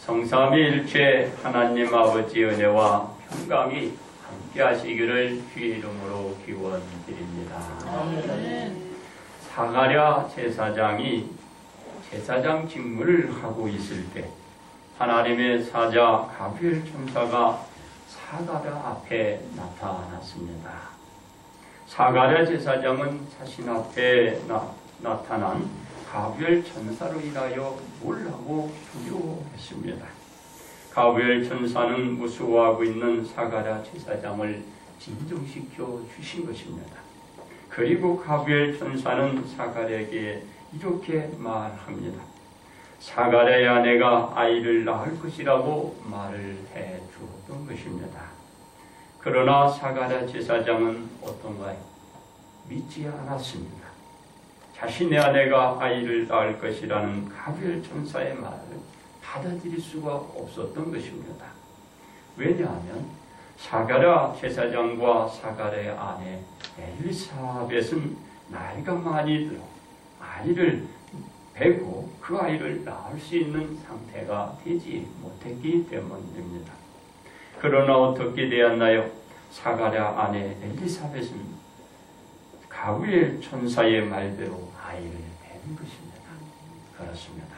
성삼위일체 하나님 아버지 은혜와 평강이 함께 하시기를 주의 이름으로 기원드립니다. 사가랴 제사장이 제사장 직무를 하고 있을 때 하나님의 사자 가브리엘 천사가 사가랴 앞에 나타났습니다. 사가랴 제사장은 자신 앞에 나타난 가브리엘 천사로 인하여 놀라고 두려워했습니다. 가브리엘 천사는 무서워하고 있는 사가랴 제사장을 진정시켜 주신 것입니다. 그리고 가브리엘 천사는 사가랴에게 이렇게 말합니다. 사가랴의 아내가 아이를 낳을 것이라고 말을 해 주었던 것입니다. 그러나 사가랴 제사장은 어떤가요? 믿지 않았습니다. 자신의 아내가 아이를 낳을 것이라는 가브리엘 천사의 말을 받아들일 수가 없었던 것입니다. 왜냐하면 사가랴 제사장과 사가랴의 아내 엘리사벳은 나이가 많이 들어 아이를 배고 그 아이를 낳을 수 있는 상태가 되지 못했기 때문입니다. 그러나 어떻게 되었나요? 사가랴 아내 엘리사벳은 가브리엘 천사의 말대로 아이를 뵌 것입니다. 그렇습니다.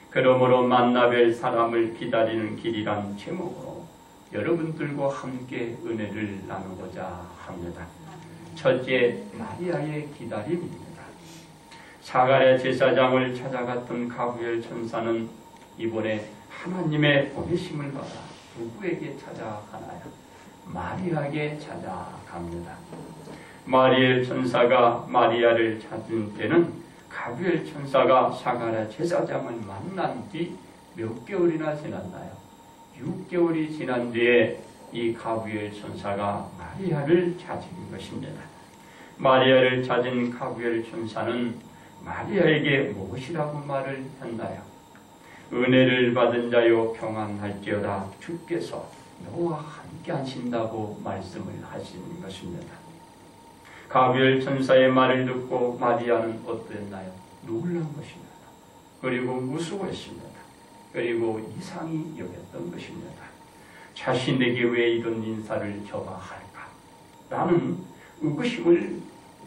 그러므로 만나뵐 사람을 기다리는 길이란 제목으로 여러분들과 함께 은혜를 나누고자 합니다. 첫째, 마리아의 기다림입니다. 사가랴 제사장을 찾아갔던 가브리엘 천사는 이번에 하나님의 보내심을 받아 누구에게 찾아가나요? 마리아에게 찾아갑니다. 마리아 천사가 마리아를 찾은 때는 가브리엘 천사가 사가랴 제사장을 만난 뒤 몇 개월이나 지났나요? 6개월이 지난 뒤에 이 가브리엘 천사가 마리아를 찾은 것입니다. 마리아를 찾은 가브리엘 천사는 마리아에게 무엇이라고 말을 했나요? 은혜를 받은 자여 평안할지어다 주께서 너와 함께 하신다고 말씀을 하시는 것입니다. 가브리엘 천사의 말을 듣고 마리아는 어땠나요? 놀란 것입니다. 그리고 무서워했습니다. 그리고 이상히 여겼던 것입니다. 자신에게 왜 이런 인사를 저가 할까? 라는 의구심을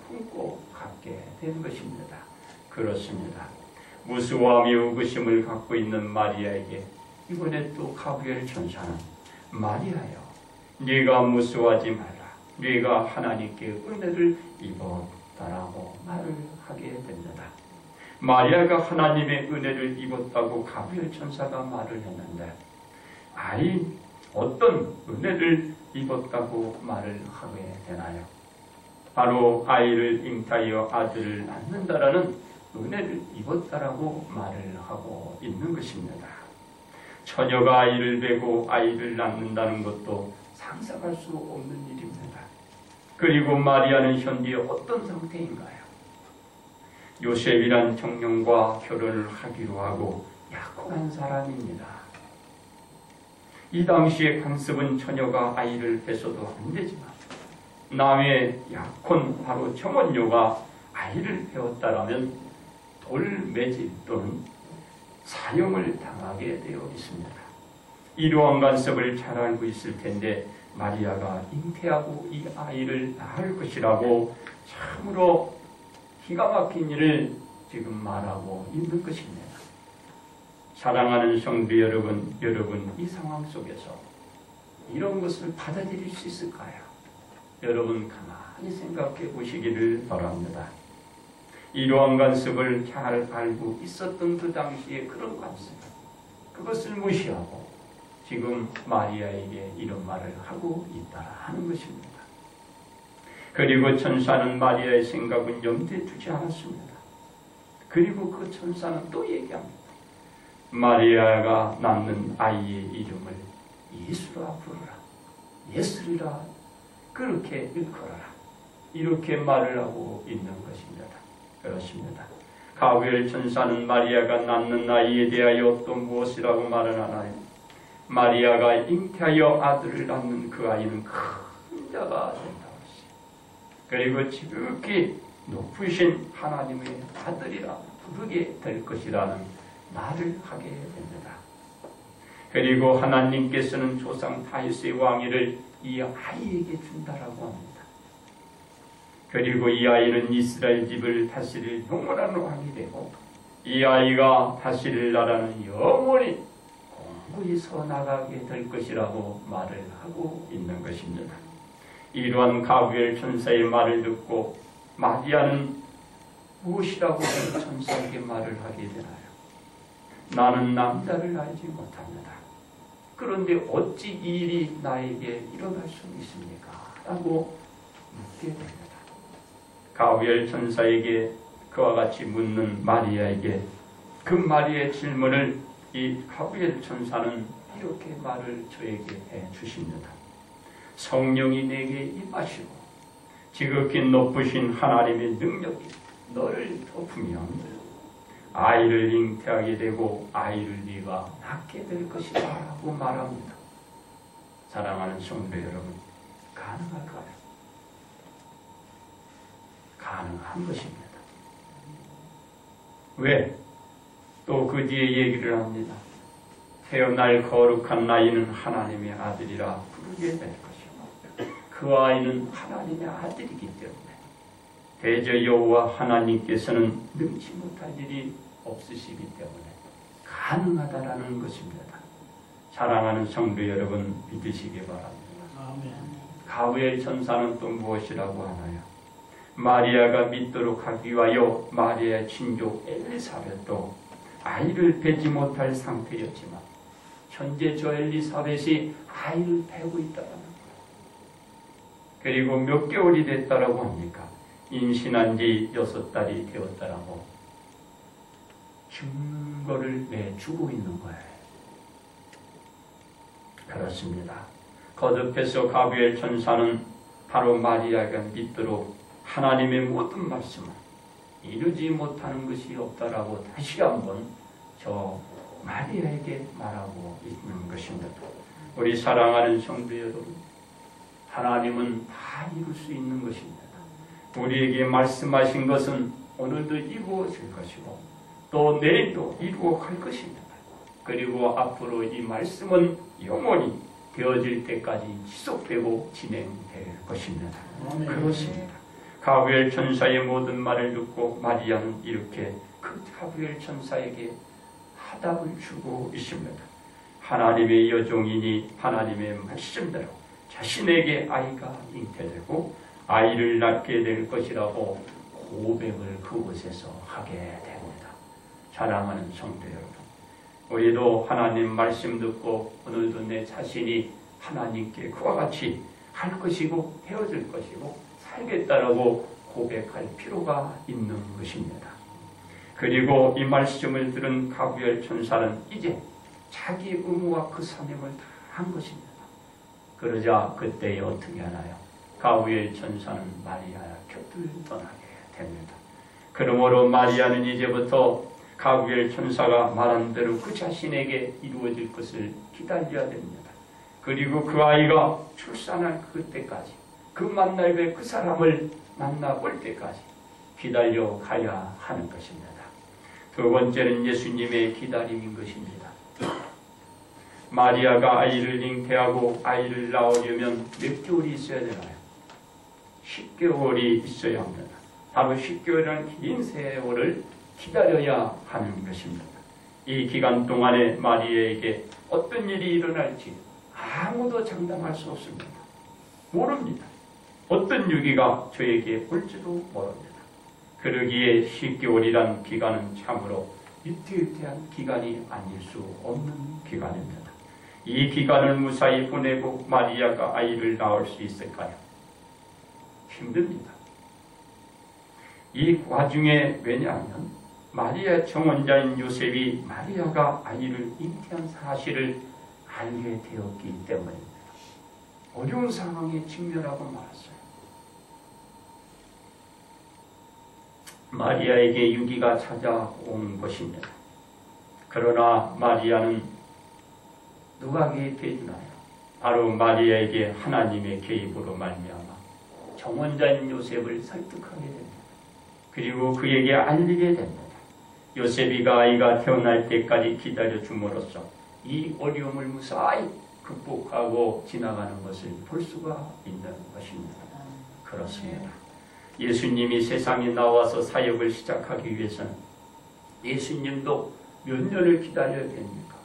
품고 갖게 된 것입니다. 그렇습니다. 무서워하며 의구심을 갖고 있는 마리아에게 이번에 또 가브리엘 천사는 마리아여, 네가 무서워하지 마라. 네가 하나님께 은혜를 입었다라고 말을 하게 됩니다. 마리아가 하나님의 은혜를 입었다고 가브리엘 천사가 말을 했는데 아니 어떤 은혜를 입었다고 말을 하게 되나요? 바로 아이를 잉태하여 아들을 낳는다라는 은혜를 입었다라고 말을 하고 있는 것입니다. 처녀가 아이를 베고 아이를 낳는다는 것도 상상할 수 없는 일입니다. 그리고 마리아는 현재 어떤 상태인가요? 요셉이란 청년과 결혼을 하기로 하고 약혼한 사람입니다. 이 당시에 강습은 처녀가 아이를 뺏어도 안 되지만 남의 약혼 바로 청혼녀가 아이를 배웠다라면 돌매질 또는 사형을 당하게 되어 있습니다. 이러한 간섭을 잘 알고 있을 텐데 마리아가 잉태하고 이 아이를 낳을 것이라고 참으로 기가 막힌 일을 지금 말하고 있는 것입니다. 사랑하는 성도 여러분, 이 상황 속에서 이런 것을 받아들일 수 있을까요? 여러분 가만히 생각해 보시기를 바랍니다. 이러한 간섭을 잘 알고 있었던 그 당시에 그런 간섭, 그것을 무시하고 지금 마리아에게 이런 말을 하고 있다 하는 것입니다. 그리고 천사는 마리아의 생각은 염두에 두지 않았습니다. 그리고 그 천사는 또 얘기합니다. 마리아가 낳는 아이의 이름을 예수라 부르라. 예수리라 그렇게 일컬어라. 이렇게 말을 하고 있는 것입니다. 그렇습니다. 가브리엘 천사는 마리아가 낳는 아이에 대하여 또 무엇이라고 말을 하나요? 마리아가 잉태하여 아들을 낳는 그 아이는 큰 자가 된다. 그리고 지극히 높으신 하나님의 아들이라 부르게 될 것이라는 말을 하게 됩니다. 그리고 하나님께서는 조상 다윗의 왕위를 이 아이에게 준다라고 합니다. 그리고 이 아이는 이스라엘 집을 다스릴 영원한 왕이 되고 이 아이가 다스릴 나라는 영원히 공고히 서나가게 될 것이라고 말을 하고 있는 것입니다. 이러한 가브리엘 천사의 말을 듣고 마리아는 무엇이라고 천사에게 말을 하게 되나요? 나는 남자를 알지 못합니다. 그런데 어찌 이 일이 나에게 일어날 수 있습니까? 라고 묻게 됩니다. 가브리엘 천사에게 그와 같이 묻는 마리아에게 그 마리아의 질문을 이 가브리엘 천사는 이렇게 말을 저에게 해 주십니다. 성령이 내게 임하시고 지극히 높으신 하나님의 능력이 너를 덮으면 아이를 잉태하게 되고 아이를 네가 낳게 될 것이다 라고 말합니다. 사랑하는 성도 여러분, 가능할까요? 가능한 것입니다. 왜? 또 그 뒤에 얘기를 합니다. 태어날 거룩한 나이는 하나님의 아들이라 부르게 될 것이고 그 아이는 하나님의 아들이기 때문에 대저 여호와 하나님께서는 능치 못할 일이 없으시기 때문에 가능하다라는 것입니다. 사랑하는 성도 여러분, 믿으시기 바랍니다. 가브리엘 천사는 또 무엇이라고 하나요? 마리아가 믿도록 하기 위하여 마리아의 친족 엘리사벳도 아이를 뵈지 못할 상태였지만 현재 저 엘리사벳이 아이를 뵈고 있다는 거예요. 그리고 몇 개월이 됐다라고 합니까? 임신한 지 6달이 되었다라고 증거를 내주고 있는 거예요. 그렇습니다. 거듭해서 가브리엘 천사는 바로 마리아가 믿도록 하나님의 모든 말씀을 이루지 못하는 것이 없다라고 다시 한번 저 마리아에게 말하고 있는 것입니다. 우리 사랑하는 성도 여러분, 하나님은 다 이룰 수 있는 것입니다. 우리에게 말씀하신 것은 오늘도 이루어질 것이고 또 내일도 이루어 갈 것입니다. 그리고 앞으로 이 말씀은 영원히 되어질 때까지 지속되고 진행될 것입니다. 그렇습니다. 가브리엘 천사의 모든 말을 듣고 마리아는 이렇게 그 가브리엘 천사에게 화답을 주고 있습니다. 하나님의 여종이니 하나님의 말씀대로 자신에게 아이가 잉태되고 아이를 낳게 될 것이라고 고백을 그곳에서 하게 됩니다. 사랑하는 성도 여러분, 우리도 하나님 말씀 듣고 오늘도 내 자신이 하나님께 그와 같이 할 것이고 되어질 것이고 살겠다라고 고백할 필요가 있는 것입니다. 그리고 이 말씀을 들은 가브리엘 천사는 이제 자기 의무와 그 사명을 다 한 것입니다. 그러자 그때 어떻게 하나요? 가브리엘 천사는 마리아 곁을 떠나게 됩니다. 그러므로 마리아는 이제부터 가브리엘 천사가 말한 대로 그 자신에게 이루어질 것을 기다려야 됩니다. 그리고 그 아이가 출산할 그때까지 그 만날 그 사람을 만나볼 때까지 기다려 가야 하는 것입니다. 두 번째는 예수님의 기다림인 것입니다. 마리아가 아이를 잉태하고 아이를 낳으려면 몇 개월이 있어야 되나요? 10개월이 있어야 합니다. 바로 10개월이라는 긴 세월을 기다려야 하는 것입니다. 이 기간 동안에 마리아에게 어떤 일이 일어날지 아무도 장담할 수 없습니다. 모릅니다. 어떤 위기가 저에게 올지도 모릅니다. 그러기에 10개월이란 기간은 참으로 위태위태한 기간이 아닐 수 없는 기간입니다. 이 기간을 무사히 보내고 마리아가 아이를 낳을 수 있을까요? 힘듭니다. 이 와중에 왜냐하면 마리아 정원자인 요셉이 마리아가 아이를 잉태한 사실을 알게 되었기 때문입니다. 어려운 상황에 직면하고 말았어요. 마리아에게 위기가 찾아온 것입니다. 그러나 마리아는 누가 개입해 주나요? 바로 마리아에게 하나님의 개입으로 말미암아 정원자인 요셉을 설득하게 됩니다. 그리고 그에게 알리게 됩니다. 요셉이가 아이가 태어날 때까지 기다려 줌으로써 이 어려움을 무사히 극복하고 지나가는 것을 볼 수가 있는 것입니다. 그렇습니다. 예수님이 세상에 나와서 사역을 시작하기 위해서는 예수님도 몇 년을 기다려야 됩니까?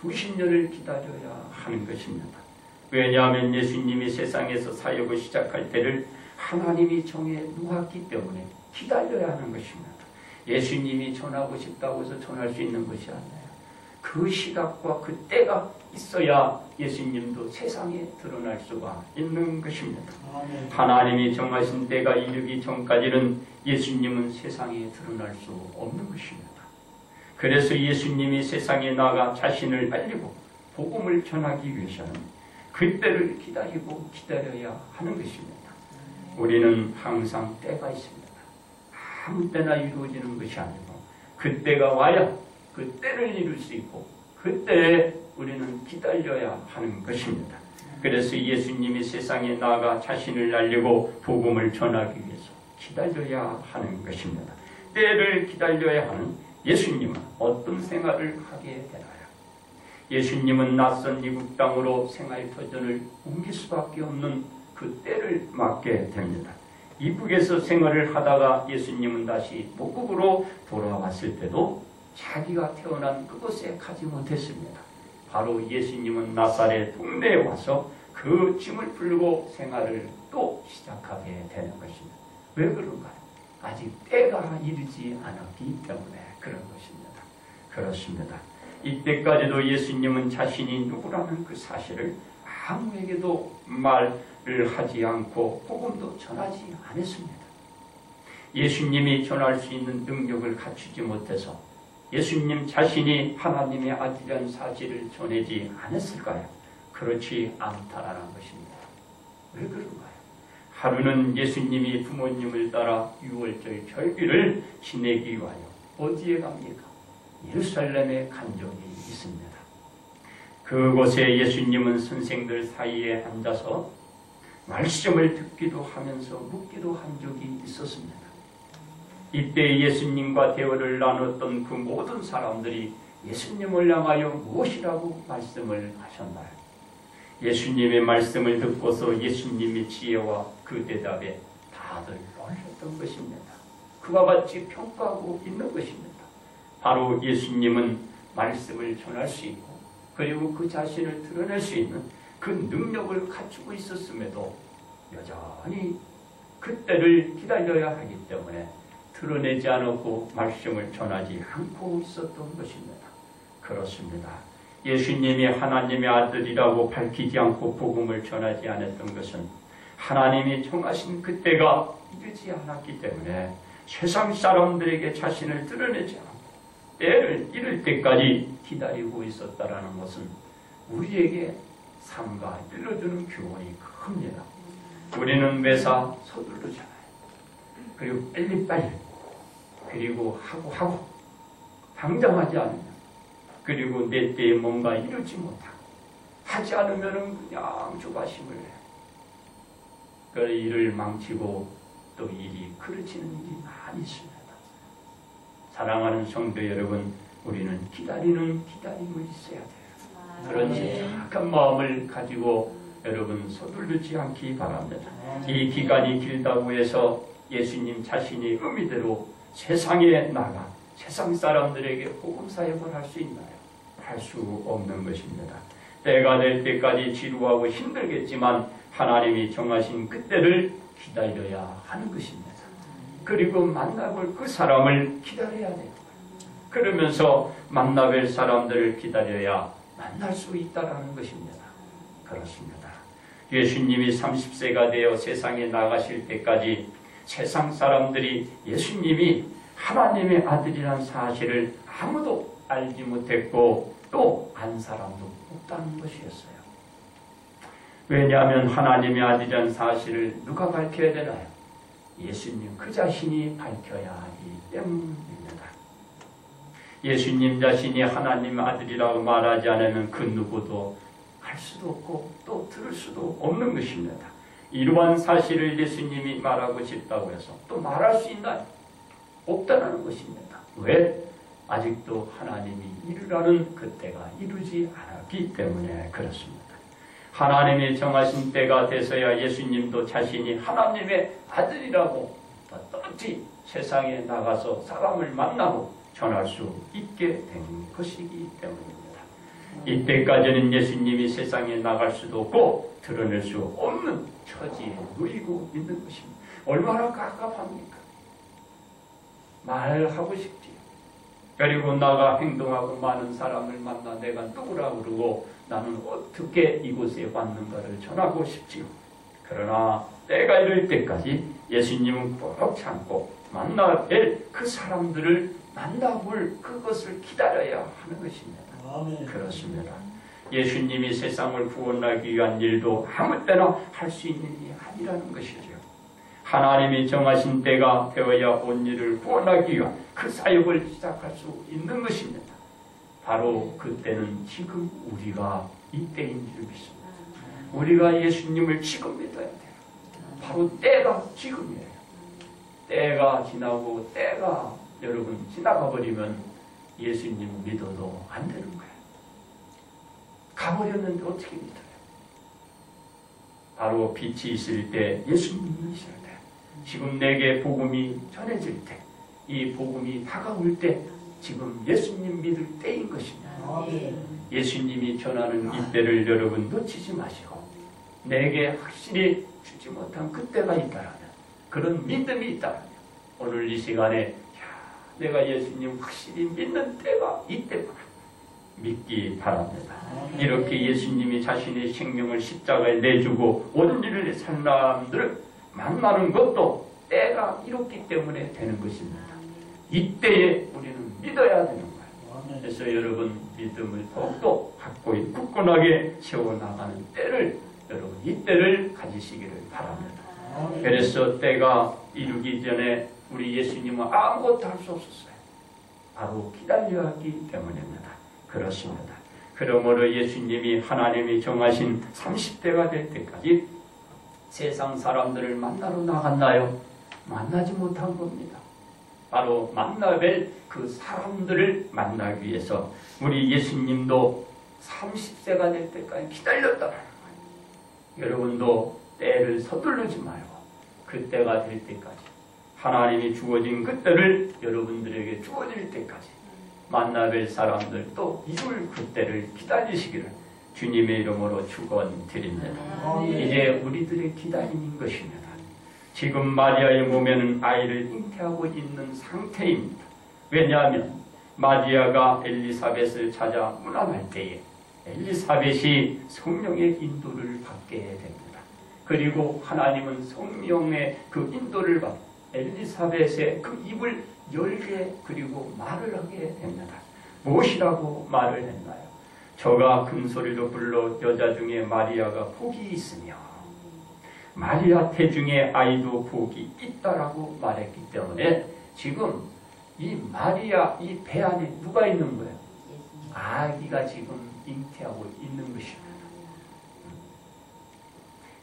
수십 년을 기다려야 하는 것입니다. 왜냐하면 예수님이 세상에서 사역을 시작할 때를 하나님이 정해 놓았기 때문에 기다려야 하는 것입니다. 예수님이 전하고 싶다고 해서 전할 수 있는 것이 아니에요. 그 시각과 그 때가 있어야 예수님도 세상에 드러날 수가 있는 것입니다. 하나님이 정하신 때가 이르기 전까지는 예수님은 세상에 드러날 수 없는 것입니다. 그래서 예수님이 세상에 나가 자신을 알리고 복음을 전하기 위해서는 그때를 기다리고 기다려야 하는 것입니다. 우리는 항상 때가 있습니다. 아무 때나 이루어지는 것이 아니고 그때가 와야 그 때를 이룰 수 있고 그때에 우리는 기다려야 하는 것입니다. 그래서 예수님이 세상에 나가 자신을 알리고 복음을 전하기 위해서 기다려야 하는 것입니다. 때를 기다려야 하는 예수님은 어떤 생활을 하게 되나요? 예수님은 낯선 미국 땅으로 생활 터전을 옮길 수밖에 없는 그 때를 맞게 됩니다. 이북에서 생활을 하다가 예수님은 다시 목국으로 돌아왔을 때도 자기가 태어난 그곳에 가지 못했습니다. 바로 예수님은 나사렛 동네에 와서 그 짐을 풀고 생활을 또 시작하게 되는 것입니다. 왜 그런가요? 아직 때가 이르지 않았기 때문에 그런 것입니다. 그렇습니다. 이때까지도 예수님은 자신이 누구라는 그 사실을 아무에게도 말을 하지 않고 복음도 전하지 않았습니다. 예수님이 전할 수 있는 능력을 갖추지 못해서 예수님 자신이 하나님의 아들이라는 사실을 전하지 않았을까요? 그렇지 않다라는 것입니다. 왜 그런가요? 하루는 예수님이 부모님을 따라 6월절 절기를 지내기 위하여 어디에 갑니까? 예루살렘에 간 적이 있습니다. 그곳에 예수님은 선생들 사이에 앉아서 말씀을 듣기도 하면서 묻기도 한 적이 있었습니다. 이때 예수님과 대화를 나눴던 그 모든 사람들이 예수님을 향하여 무엇이라고 말씀을 하셨나요? 예수님의 말씀을 듣고서 예수님의 지혜와 그 대답에 다들 놀랐던 것입니다. 그와 같이 평가하고 있는 것입니다. 바로 예수님은 말씀을 전할 수 있고 그리고 그 자신을 드러낼 수 있는 그 능력을 갖추고 있었음에도 여전히 그때를 기다려야 하기 때문에 드러내지 않았고 말씀을 전하지 않고 있었던 것입니다. 그렇습니다. 예수님이 하나님의 아들이라고 밝히지 않고 복음을 전하지 않았던 것은 하나님이 정하신 그때가 이르지 않았기 때문에 세상 사람들에게 자신을 드러내지 않고 때를 이룰 때까지 기다리고 있었다라는 것은 우리에게 삼가 일러주는 교훈이 큽니다. 우리는 매사 서두르잖아요. 그리고 빨리빨리 그리고 하고 당장 하지 않으면 그리고 내 때에 뭔가 이루지 못하고 하지 않으면 그냥 조바심을 해요. 그 일을 망치고 또 일이 그르치는 일이 많이 있습니다. 사랑하는 성도 여러분, 우리는 기다리는 기다림을 있어야 돼요. 그런 착한 마음을 가지고 여러분 서두르지 않기 바랍니다. 이 기간이 길다고 해서 예수님 자신의 의미대로 세상에 나가 세상 사람들에게 복음 사역을 할 수 있나요? 할 수 없는 것입니다. 때가 될 때까지 지루하고 힘들겠지만 하나님이 정하신 그때를 기다려야 하는 것입니다. 그리고 만나볼 그 사람을 기다려야 돼요. 그러면서 만나뵐 사람들을 기다려야 만날 수 있다는 것입니다. 그렇습니다. 예수님이 30세가 되어 세상에 나가실 때까지 세상 사람들이 예수님이 하나님의 아들이라는 사실을 아무도 알지 못했고 또 안 사람도 없다는 것이었어요. 왜냐하면 하나님의 아들이라는 사실을 누가 밝혀야 되나요? 예수님 그 자신이 밝혀야 하기 때문입니다. 예수님 자신이 하나님의 아들이라고 말하지 않으면 그 누구도 할 수도 없고 또 들을 수도 없는 것입니다. 이러한 사실을 예수님이 말하고 싶다고 해서 또 말할 수 있나요? 없다는 것입니다. 왜? 아직도 하나님이 이루라는 그 때가 이루지 않았기 때문에 그렇습니다. 하나님이 정하신 때가 돼서야 예수님도 자신이 하나님의 아들이라고 떳떳이 세상에 나가서 사람을 만나고 전할 수 있게 된 것이기 때문입니다. 이때까지는 예수님이 세상에 나갈 수도 없고 드러낼 수 없는 처지에 놓이고 있는 것입니다. 얼마나 갑갑합니까? 말하고 싶지. 그리고 나가 행동하고 많은 사람을 만나 내가 누구라 그러고 나는 어떻게 이곳에 왔는가를 전하고 싶지요. 그러나 때가 이를 때까지 예수님은 꼭 참고 만나 뵐 그 사람들을 만나볼 그것을 기다려야 하는 것입니다. 아멘. 그렇습니다. 예수님이 세상을 구원하기 위한 일도 아무 때나 할 수 있는 일이 아니라는 것이죠. 하나님이 정하신 때가 되어야 온 일을 구원하기 위한 그 사역을 시작할 수 있는 것입니다. 바로 그때는 지금 우리가 이때인 줄 믿습니다. 우리가 예수님을 지금 믿어야 돼요. 바로 때가 지금이에요. 때가 지나고 때가 여러분 지나가 버리면 예수님 믿어도 안 되는 거예요. 가버렸는데 어떻게 믿어요? 바로 빛이 있을 때 예수님이 있을 때 지금 내게 복음이 전해질 때 이 복음이 다가올 때 지금 예수님 믿을 때인 것입니다. 예수님이 전하는 이 때를 여러분 놓치지 마시고 내게 확실히 주지 못한 그때가 있다라면 그런 믿음이 있다라면 오늘 이 시간에 내가 예수님 확실히 믿는 때가 이때구나 믿기 바랍니다. 이렇게 예수님이 자신의 생명을 십자가에 내주고 온전히 산 사람들을 만나는 것도 때가 이렇기 때문에 되는 것입니다. 이때에 우리는 믿어야 되는 거예요. 그래서 여러분 믿음을 더욱더 갖고 굳건하게 세워나가는 때를 여러분 이때를 가지시기를 바랍니다. 그래서 때가 이루기 전에 우리 예수님은 아무것도 할 수 없었어요. 바로 기다려야 하기 때문입니다. 그렇습니다. 그러므로 예수님이 하나님이 정하신 30대가 될 때까지 세상 사람들을 만나러 나갔나요? 만나지 못한 겁니다. 바로 만나뵐 그 사람들을 만나기 위해서 우리 예수님도 30세가 될 때까지 기다렸다는 거예요. 여러분도 때를 서두르지 말고 그때가 될 때까지 하나님이 주어진 그때를 여러분들에게 주어질 때까지 만나뵐 사람들 또 이룰 그때를 기다리시기를 주님의 이름으로 축원드립니다. 이제 우리들의 기다림인 것입니다. 지금 마리아의 몸에는 아이를 잉태하고 있는 상태입니다. 왜냐하면 마리아가 엘리사벳을 찾아 문안할 때에 엘리사벳이 성령의 인도를 받게 됩니다. 그리고 하나님은 성령의 그 인도를 받고 엘리사벳의 그 입을 열게 그리고 말을 하게 됩니다. 무엇이라고 말을 했나요? 저가 큰 소리로 불러 여자 중에 마리아가 복이 있으며 마리아 태중에 아이도 복이 있다라고 말했기 때문에 지금 이 마리아 이 배 안에 누가 있는 거예요? 아기가 지금 잉태하고 있는 것입니다.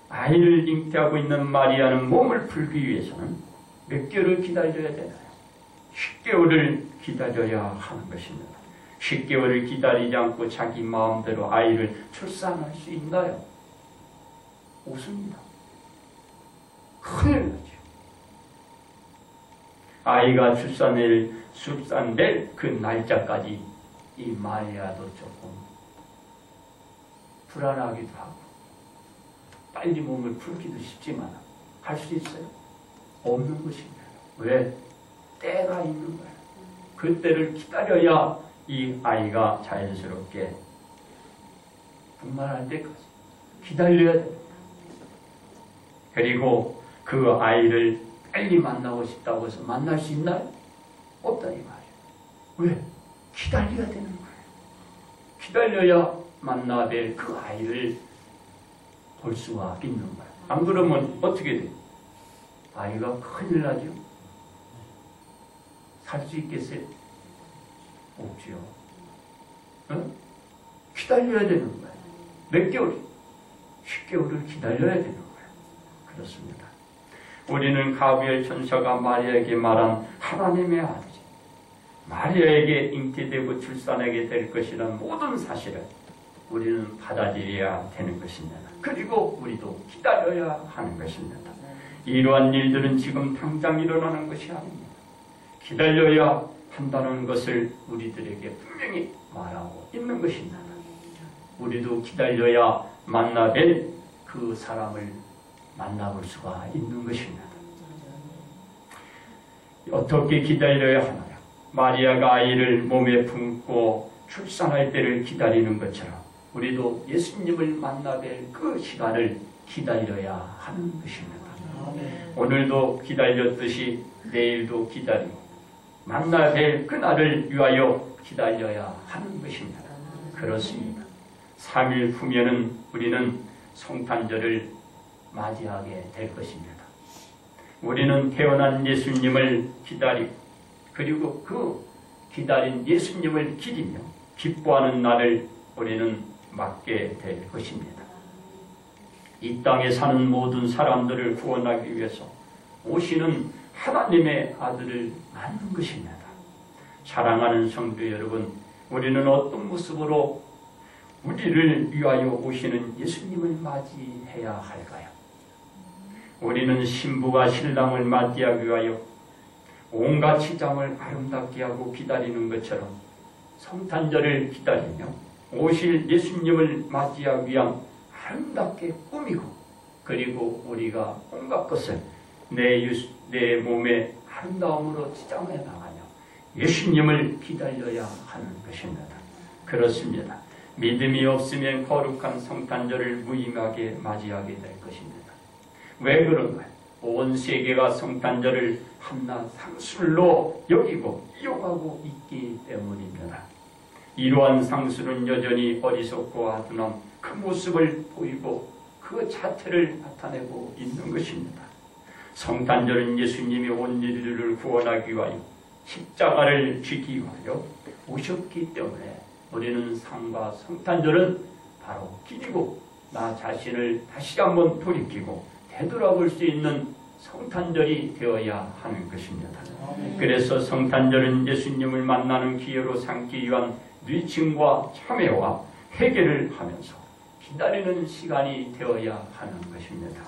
아이를 잉태하고 있는 마리아는 몸을 풀기 위해서는 몇 개월을 기다려야 되나요? 10개월을 기다려야 하는 것입니다. 10개월을 기다리지 않고 자기 마음대로 아이를 출산할 수 있나요? 없습니다. 큰일 나죠. 아이가 출산될 그 날짜까지 이 마리아도 조금 불안하기도 하고 빨리 몸을 풀기도 쉽지만 할 수 있어요? 없는 것입니다. 왜? 때가 있는 거예요. 그 때를 기다려야 이 아이가 자연스럽게 분만할 때까지 기다려야 됩니다. 그리고 그 아이를 빨리 만나고 싶다고 해서 만날 수 있나요? 없다 이 말이에요. 왜? 기다려야 되는 거예요. 기다려야 만나뵐 그 아이를 볼 수가 있는 거예요. 안 그러면 어떻게 돼요? 아이가 큰일 나죠. 살 수 있겠어요? 없지요. 어? 기다려야 되는 거예요. 몇 개월? 10개월을 기다려야 되는 거예요. 그렇습니다. 우리는 가브리엘 천사가 마리아에게 말한 하나님의 아들이 마리아에게 잉태되고 출산하게 될 것이라는 모든 사실을 우리는 받아들여야 되는 것입니다. 그리고 우리도 기다려야 하는 것입니다. 이러한 일들은 지금 당장 일어나는 것이 아닙니다. 기다려야 한다는 것을 우리들에게 분명히 말하고 있는 것입니다. 우리도 기다려야 만나뵐 그 사람을 만나볼 수가 있는 것입니다. 어떻게 기다려야 하나요? 마리아가 아이를 몸에 품고 출산할 때를 기다리는 것처럼 우리도 예수님을 만나뵐 그 시간을 기다려야 하는 것입니다. 오늘도 기다렸듯이 내일도 기다리고 만나뵐 그날을 위하여 기다려야 하는 것입니다. 그렇습니다. 3일 후면은 우리는 성탄절을 맞이하게 될 것입니다. 우리는 태어난 예수님을 기다리고 그리고 그 기다린 예수님을 기리며 기뻐하는 날을 우리는 맞게 될 것입니다. 이 땅에 사는 모든 사람들을 구원하기 위해서 오시는 하나님의 아들을 맞는 것입니다. 사랑하는 성도 여러분, 우리는 어떤 모습으로 우리를 위하여 오시는 예수님을 맞이해야 할까요? 우리는 신부가 신랑을 맞이하기 위하여 온갖 치장을 아름답게 하고 기다리는 것처럼 성탄절을 기다리며 오실 예수님을 맞이하기 위한 아름답게 꾸미고 그리고 우리가 온갖 것을 내 몸의 아름다움으로 치장해 나가며 예수님을 기다려야 하는 것입니다. 그렇습니다. 믿음이 없으면 거룩한 성탄절을 무의미하게 맞이하게 될 것입니다. 왜 그런가요? 온 세계가 성탄절을 한낱 상술로 여기고 이용하고 있기 때문입니다. 이러한 상술은 여전히 어리석고 아둔한 그 모습을 보이고 그 자체를 나타내고 있는 것입니다. 성탄절은 예수님이 온 인류를 구원하기 위하여 십자가를 지기 위하여 오셨기 때문에 우리는 상과 성탄절은 바로 기리고 나 자신을 다시 한번 돌이키고 되돌아볼 수 있는 성탄절이 되어야 하는 것입니다. 그래서 성탄절은 예수님을 만나는 기회로 삼기 위한 뉘침과 참회와 회개를 하면서 기다리는 시간이 되어야 하는 것입니다.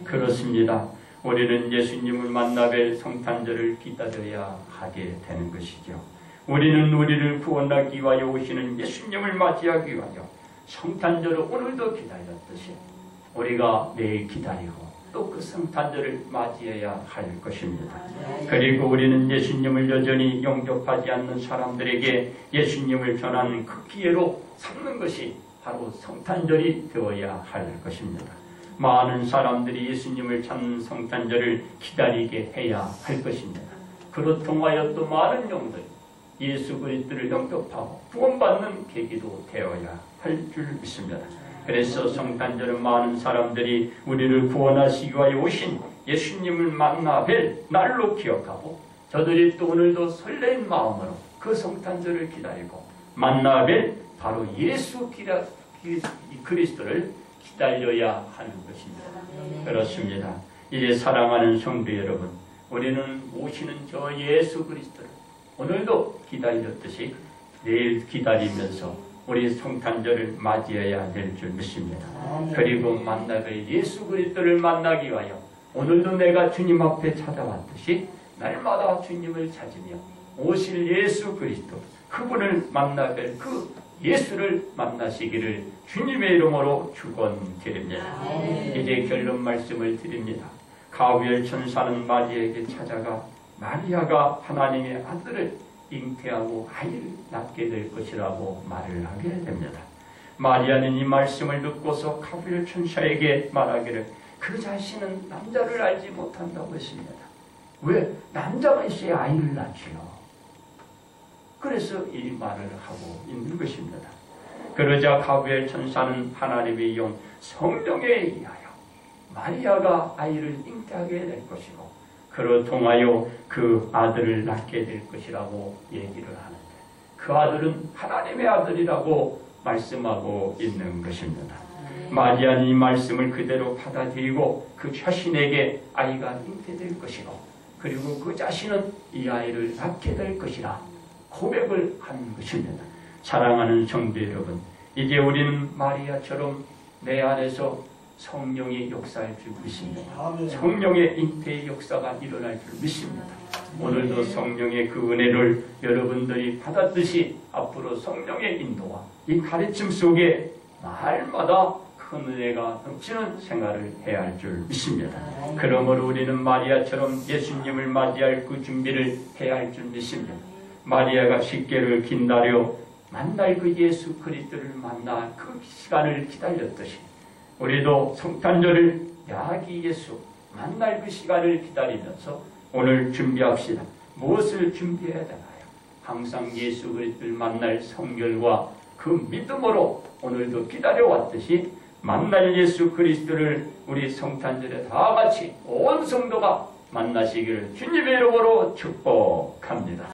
그렇습니다. 우리는 예수님을 만나뵐 성탄절을 기다려야 하게 되는 것이죠. 우리는 우리를 구원하기 위하여 오시는 예수님을 맞이하기 위하여 성탄절을 오늘도 기다렸듯이 우리가 내일 기다리고 또 그 성탄절을 맞이해야 할 것입니다. 그리고 우리는 예수님을 여전히 영접하지 않는 사람들에게 예수님을 전하는 그 기회로 삼는 것이 바로 성탄절이 되어야 할 것입니다. 많은 사람들이 예수님을 찾는 성탄절을 기다리게 해야 할 것입니다. 그로 통하여 또 많은 영들 예수 그리스도를 영접하고 구원받는 계기도 되어야 할 줄 믿습니다. 그래서 성탄절은 많은 사람들이 우리를 구원하시기 위하여 오신 예수님을 만나 뵐 날로 기억하고 저들이 또 오늘도 설레인 마음으로 그 성탄절을 기다리고 만나 뵐 바로 예수 그리스도를 기다려야 하는 것입니다. 그렇습니다. 이제 사랑하는 성도 여러분, 우리는 오시는 저 예수 그리스도를 오늘도 기다렸듯이 내일 기다리면서 우리 성탄절을 맞이해야 될 줄 믿습니다. 그리고 만나뵐 예수 그리스도를 만나기 위하여 오늘도 내가 주님 앞에 찾아왔듯이 날마다 주님을 찾으며 오실 예수 그리스도 그분을 만나뵐 그 예수를 만나시기를 주님의 이름으로 축원드립니다. 이제 결론 말씀을 드립니다. 가브리엘 천사는 마리아에게 찾아가 마리아가 하나님의 아들을 잉태하고 아이를 낳게 될 것이라고 말을 하게 됩니다. 마리아는 이 말씀을 듣고서 가브리엘 천사에게 말하기를 그 자신은 남자를 알지 못한다고 했습니다. 왜? 남자가 있어야 아이를 낳지요. 그래서 이 말을 하고 있는 것입니다. 그러자 가브리엘 천사는 하나님의 영 성령에 의하여 마리아가 아이를 잉태하게 될 것이고 그로 통하여 그 아들을 낳게 될 것이라고 얘기를 하는데 그 아들은 하나님의 아들이라고 말씀하고 있는 것입니다. 마리아는 이 말씀을 그대로 받아들이고 그 자신에게 아이가 잉태될 것이고 그리고 그 자신은 이 아이를 낳게 될 것이라 고백을 하는 것입니다. 사랑하는 성도 여러분, 이제 우리는 마리아처럼 내 안에서 성령의 역사할 줄 믿습니다. 성령의 잉태의 역사가 일어날 줄 믿습니다. 오늘도 성령의 그 은혜를 여러분들이 받았듯이 앞으로 성령의 인도와 이 가르침 속에 날마다 큰 은혜가 넘치는 생활을 해야 할 줄 믿습니다. 그러므로 우리는 마리아처럼 예수님을 맞이할 그 준비를 해야 할 줄 믿습니다. 마리아가 십계를 기다려 만날 그 예수 그리스도를 만나 그 시간을 기다렸듯이 우리도 성탄절을 야기 예수 만날 그 시간을 기다리면서 오늘 준비합시다. 무엇을 준비해야 되나요? 항상 예수 그리스도를 만날 성결과 그 믿음으로 오늘도 기다려왔듯이 만날 예수 그리스도를 우리 성탄절에 다 같이 온 성도가 만나시기를 주님의 이름으로 축복합니다.